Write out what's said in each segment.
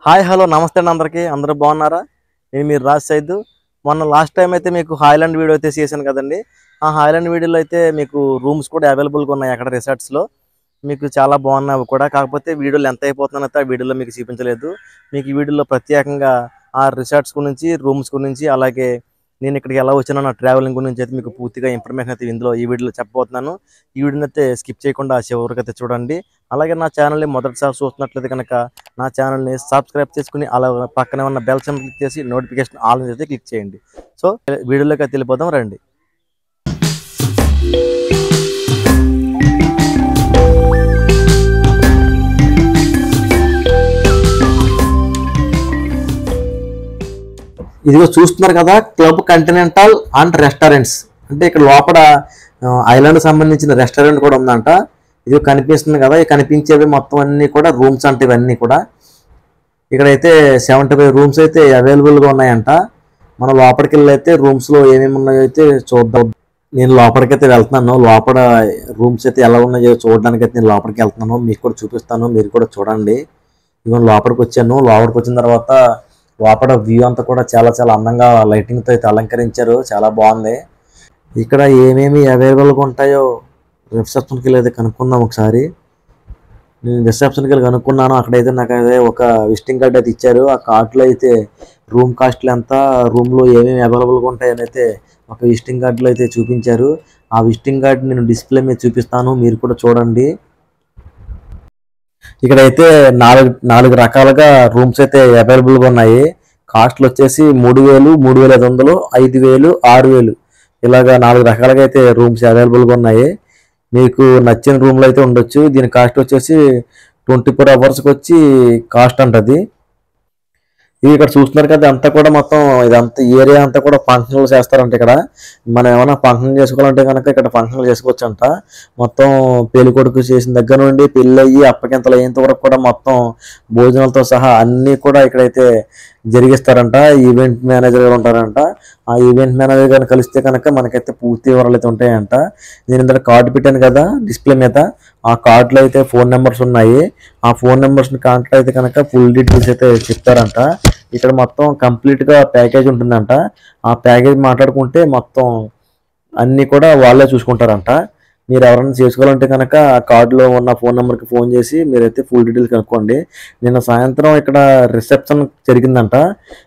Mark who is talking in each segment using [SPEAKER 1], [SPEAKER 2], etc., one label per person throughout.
[SPEAKER 1] Hi hello నమస్తే అండి అందరికీ అందరూ బాగున్నారా? నేను మీరు రాజ్ సైద్. మొన్న లాస్ట్ టైం అయితే మీకు హాయ్లాండ్ వీడియో అయితే చేశాను కదండి. ఆ హాయ్లాండ్ వీడియోలో అయితే మీకు రూమ్స్ కూడా అవైలబుల్గా ఉన్నాయి అక్కడ రిసార్ట్స్లో. మీకు చాలా బాగున్నాయి అవి కూడా. కాకపోతే వీడియోలు ఎంత అయిపోతున్నానైతే ఆ వీడియోలో మీకు చూపించలేదు. మీకు ఈ వీడియోలో ప్రత్యేకంగా ఆ రిసార్ట్స్ గురించి, రూమ్స్ గురించి, అలాగే నేను ఇక్కడికి ఎలా వచ్చానో నా ట్రావెలింగ్ గురించి అయితే మీకు పూర్తిగా ఇన్ఫర్మేషన్ అయితే ఇందులో ఈ వీడియోలో చెప్పబోతున్నాను. ఈ వీడియోని అయితే స్కిప్ చేయకుండా చివరికి అయితే చూడండి. అలాగే నా ఛానల్ని మొదటిసారి చూస్తున్నట్లయితే కనుక నా ఛానల్ని సబ్స్క్రైబ్ చేసుకుని అలా పక్కనే ఉన్న బెల్ సింబల్ క్లిక్ చేసి నోటిఫికేషన్ ఆల్ అయితే క్లిక్ చేయండి. సో వీడియోలోకి అయితే వెళ్ళిపోదాం రండి. ఇదిగో చూస్తున్నారు కదా, క్లబ్ కాంటినెంటల్ అండ్ రెస్టారెంట్స్ అంటే ఇక్కడ లోపల ఐలాండ్ సంబంధించిన రెస్టారెంట్ కూడా ఉందంట. ఇది కనిపిస్తుంది కదా, ఈ కనిపించేవి మొత్తం అన్ని కూడా రూమ్స్ అంటే ఇవన్నీ కూడా ఇక్కడైతే 75 రూమ్స్ అయితే అవైలబుల్గా ఉన్నాయంట. మనం లోపలికి వెళ్ళి అయితే రూమ్స్లో ఏమేమి ఉన్నాయో అయితే చూద్దాం. నేను లోపలికైతే వెళ్తున్నాను. లోపల రూమ్స్ అయితే ఎలా ఉన్నాయో చూడడానికి అయితే నేను లోపలికి వెళ్తున్నాను. మీకు కూడా చూపిస్తాను, మీరు కూడా చూడండి. ఇవన్నీ లోపలికి వచ్చాను. లోపలికి వచ్చిన తర్వాత లోపల వ్యూ అంతా కూడా చాలా చాలా అందంగా లైటింగ్తో అయితే అలంకరించారు. చాలా బాగుంది. ఇక్కడ ఏమేమి అవైలబుల్గా ఉంటాయో రిసెప్షన్కి వెళ్ళి అయితే కనుక్కుందాం ఒకసారి. నేను రిసెప్షన్కి వెళ్ళి కనుక్కున్నాను. అక్కడైతే నాకు అయితే ఒక విజిటింగ్ కార్డ్ అయితే ఇచ్చారు. ఆ కార్డులో అయితే రూమ్ కాస్ట్లు ఎంత, రూమ్లో ఏమేమి అవైలబుల్గా ఉంటాయని అయితే ఒక విజిటింగ్ కార్డులో అయితే చూపించారు. ఆ విజిటింగ్ కార్డు నేను డిస్ప్లే మీద చూపిస్తాను, మీరు కూడా చూడండి. ఇక్కడైతే నాలుగు రకాలుగా రూమ్స్ అయితే అవైలబుల్గా ఉన్నాయి. కాస్ట్లు వచ్చేసి 3,000, 3,500, 5,000, 6,000 ఇలాగా 4 రకాలుగా అయితే రూమ్స్ అవైలబుల్గా ఉన్నాయి. మీకు నచ్చిన రూమ్లో అయితే ఉండొచ్చు. దీని కాస్ట్ వచ్చేసి 24 అవర్స్కి వచ్చి కాస్ట్ అంటది. ఇది ఇక్కడ చూస్తున్నారు కదా, అంతా కూడా మొత్తం ఇదంతా ఏరియా అంతా కూడా ఫంక్షన్లు చేస్తారంట. ఇక్కడ మనం ఏమైనా ఫంక్షన్ చేసుకోవాలంటే కనుక ఇక్కడ ఫంక్షన్లు చేసుకోవచ్చు అంట. మొత్తం పెళ్లి కొడుకు చేసిన దగ్గర నుండి పెళ్ళి అయ్యి అప్పగింతలు అయ్యేంత వరకు కూడా మొత్తం భోజనాలతో సహా అన్నీ కూడా ఇక్కడైతే జరిగిస్తారంట. ఈవెంట్ మేనేజర్ గారు ఉంటారంట. ఆ ఈవెంట్ మేనేజర్ గారిని కలిస్తే కనుక మనకైతే పూర్తి వివరాలు అయితే ఉంటాయంట. నేను ఇందులో కార్డు పెట్టాను కదా డిస్ప్లే మీద, ఆ కార్డులో అయితే ఫోన్ నెంబర్స్ ఉన్నాయి. ఆ ఫోన్ నెంబర్స్ని కాంటాక్ట్ అయితే కనుక ఫుల్ డీటెయిల్స్ అయితే చెప్తారంట. ఇక్కడ మొత్తం కంప్లీట్గా ప్యాకేజ్ ఉంటుందంట. ఆ ప్యాకేజ్ మాట్లాడుకుంటే మొత్తం అన్నీ కూడా వాళ్ళే చూసుకుంటారంట. మీరు ఎవరైనా చేసుకోవాలంటే కనుక ఆ కార్డులో ఉన్న ఫోన్ నెంబర్కి ఫోన్ చేసి మీరైతే ఫుల్ డీటెయిల్స్ కనుక్కోండి. నిన్న సాయంత్రం ఇక్కడ రిసెప్షన్ జరిగిందంట.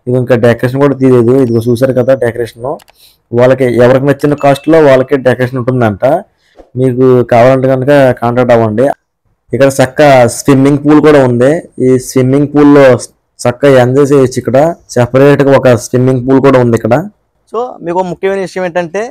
[SPEAKER 1] ఇది ఇంకా డెకరేషన్ కూడా తీయలేదు. ఇదిగో చూసారు కదా డెకరేషన్. వాళ్ళకి ఎవరికి నచ్చిన కాస్ట్లో వాళ్ళకి డెకరేషన్ ఉంటుందంట. మీకు కావాలంటే కనుక కాంటాక్ట్ అవ్వండి. ఇక్కడ చక్క స్విమ్మింగ్ పూల్ కూడా ఉంది. ఈ స్విమ్మింగ్ పూల్లో చక్కగా ఎంజాయ్ చేయొచ్చు. ఇక్కడ సెపరేట్గా ఒక స్విమ్మింగ్ పూల్ కూడా ఉంది ఇక్కడ. సో మీకు ఒక ముఖ్యమైన విషయం ఏంటంటే,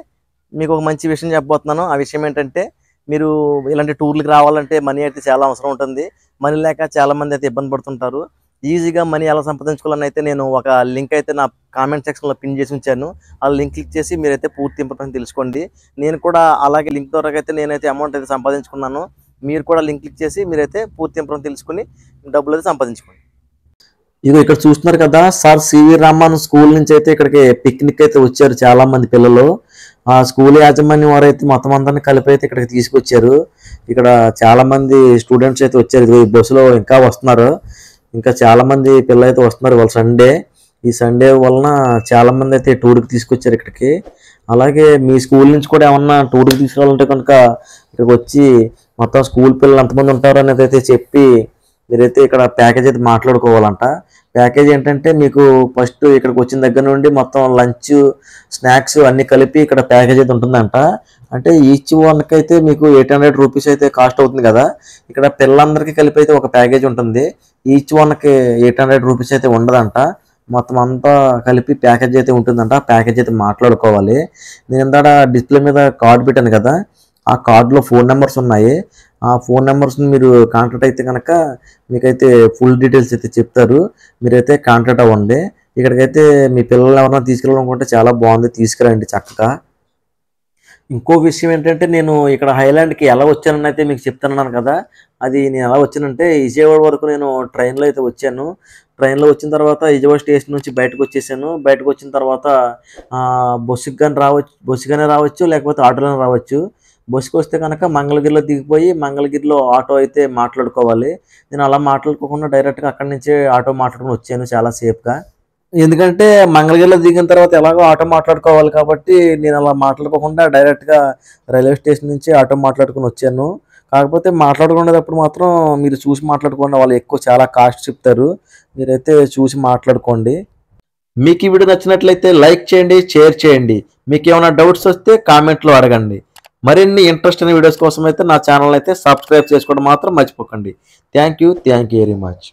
[SPEAKER 1] మీకు ఒక మంచి విషయం చెప్పబోతున్నాను. ఆ విషయం ఏంటంటే, మీరు ఇలాంటి టూర్లకు రావాలంటే మనీ అయితే చాలా అవసరం ఉంటుంది. మనీ లేక చాలామంది అయితే ఇబ్బంది పడుతుంటారు. ఈజీగా మనీ ఎలా సంపాదించుకోవాలని అయితే నేను ఒక లింక్ అయితే నా కామెంట్ సెక్షన్లో పిన్ చేసి ఉంచాను. ఆ లింక్ క్లిక్ చేసి మీరైతే పూర్తి ఇన్ఫర్మేషన్ తెలుసుకోండి. నేను కూడా అలాగే లింక్ ద్వారా అయితే నేనైతే అమౌంట్ అయితే సంపాదించుకున్నాను. మీరు కూడా లింక్ క్లిక్ చేసి మీరైతే పూర్తి ఇన్ఫర్మేషన్ తెలుసుకుని డబ్బులు అయితే సంపాదించుకోండి. ఇది ఇక్కడ చూస్తున్నారు కదా, సార్ సివి రామన్ స్కూల్ నుంచి అయితే ఇక్కడికి పిక్నిక్ అయితే వచ్చారు చాలా మంది పిల్లలు. ఆ స్కూల్ యాజమాన్యం వారు అయితే మొత్తం అందరినీ కలిపి అయితే ఇక్కడికి తీసుకొచ్చారు. ఇక్కడ చాలా మంది స్టూడెంట్స్ అయితే వచ్చారు. ఈ బస్సులో ఇంకా వస్తున్నారు. ఇంకా చాలా మంది పిల్లలు అయితే వస్తున్నారు. వాళ్ళ సండే, ఈ సండే వలన చాలా మంది అయితే టూర్కి తీసుకొచ్చారు ఇక్కడికి. అలాగే మీ స్కూల్ నుంచి కూడా ఏమన్నా టూర్కి తీసుకురావాలంటే కనుక ఇక్కడికి వచ్చి మొత్తం స్కూల్ పిల్లలు ఎంతమంది ఉంటారు అనేది అయితే చెప్పి మీరైతే ఇక్కడ ప్యాకేజ్ అయితే మాట్లాడుకోవాలంట. ప్యాకేజ్ ఏంటంటే మీకు ఫస్ట్ ఇక్కడికి వచ్చిన దగ్గర నుండి మొత్తం లంచ్, స్నాక్స్ అన్నీ కలిపి ఇక్కడ ప్యాకేజ్ అయితే ఉంటుందంట. అంటే ఈచ్ వన్కి అయితే మీకు 800 రూపీస్ అయితే కాస్ట్ అవుతుంది కదా. ఇక్కడ పిల్లలందరికీ కలిపి అయితే ఒక ప్యాకేజ్ ఉంటుంది. ఈచ్ వన్కి 800 రూపీస్ అయితే ఉండదంట. మొత్తం అంతా కలిపి ప్యాకేజ్ అయితే ఉంటుందంట. ప్యాకేజ్ అయితే మాట్లాడుకోవాలి. నేను ఇందాక డిస్ప్లే మీద కార్డు పెట్టాను కదా, ఆ కార్డులో ఫోన్ నెంబర్స్ ఉన్నాయి. ఆ ఫోన్ నెంబర్స్ని మీరు కాంటాక్ట్ అయితే కనుక మీకైతే ఫుల్ డీటెయిల్స్ అయితే చెప్తారు. మీరైతే కాంటాక్ట్ అవ్వండి. ఇక్కడికైతే మీ పిల్లలు ఎవరైనా తీసుకెళ్ళాలనుకుంటే చాలా బాగుంది, తీసుకురండి చక్కగా. ఇంకో విషయం ఏంటంటే, నేను ఇక్కడ హైలాండ్కి ఎలా వచ్చానని అయితే మీకు చెప్తున్నాను కదా. అది నేను ఎలా వచ్చానంటే, విజయవాడ వరకు నేను ట్రైన్లో అయితే వచ్చాను. ట్రైన్లో వచ్చిన తర్వాత విజయవాడ స్టేషన్ నుంచి బయటకు వచ్చేసాను. బయటకు వచ్చిన తర్వాత బస్సుకి కానీ రావచ్చు, బస్సుగానే రావచ్చు, లేకపోతే ఆటోలోనే రావచ్చు. బస్సుకి వస్తే కనుక మంగళగిరిలో దిగిపోయి మంగళగిరిలో ఆటో అయితే మాట్లాడుకోవాలి. నేను అలా మాట్లాడుకోకుండా డైరెక్ట్‌గా అక్కడి నుంచే ఆటో మాట్లాడుకొని వచ్చాను చాలా సేఫ్‌గా. ఎందుకంటే మంగళగిరిలో దిగిన తర్వాత ఎలాగో ఆటో మాట్లాడుకోవాలి కాబట్టి నేను అలా మాట్లాడుకోకుండా డైరెక్ట్‌గా రైల్వే స్టేషన్ నుంచి ఆటో మాట్లాడుకొని వచ్చాను. కాకపోతే మాట్లాడుకునేటప్పుడు మాత్రం మీరు చూసి మాట్లాడుకోండి. వాళ్ళు ఎక్కువ చాలా కాస్ట్ చెప్తారు. మీరైతే చూసి మాట్లాడుకోండి. మీకు ఈ వీడియో నచ్చినట్లయితే లైక్ చేయండి, షేర్ చేయండి. మీకేమైనా డౌట్స్ వస్తే కామెంట్‌లో అడగండి. మరిన్ని ఇంట్రెస్ట్ అయిన వీడియోస్ కోసం అయితే నా ఛానల్ అయితే సబ్స్క్రైబ్ చేసుకోవడం మాత్రం మర్చిపోకండి. Thank you very much.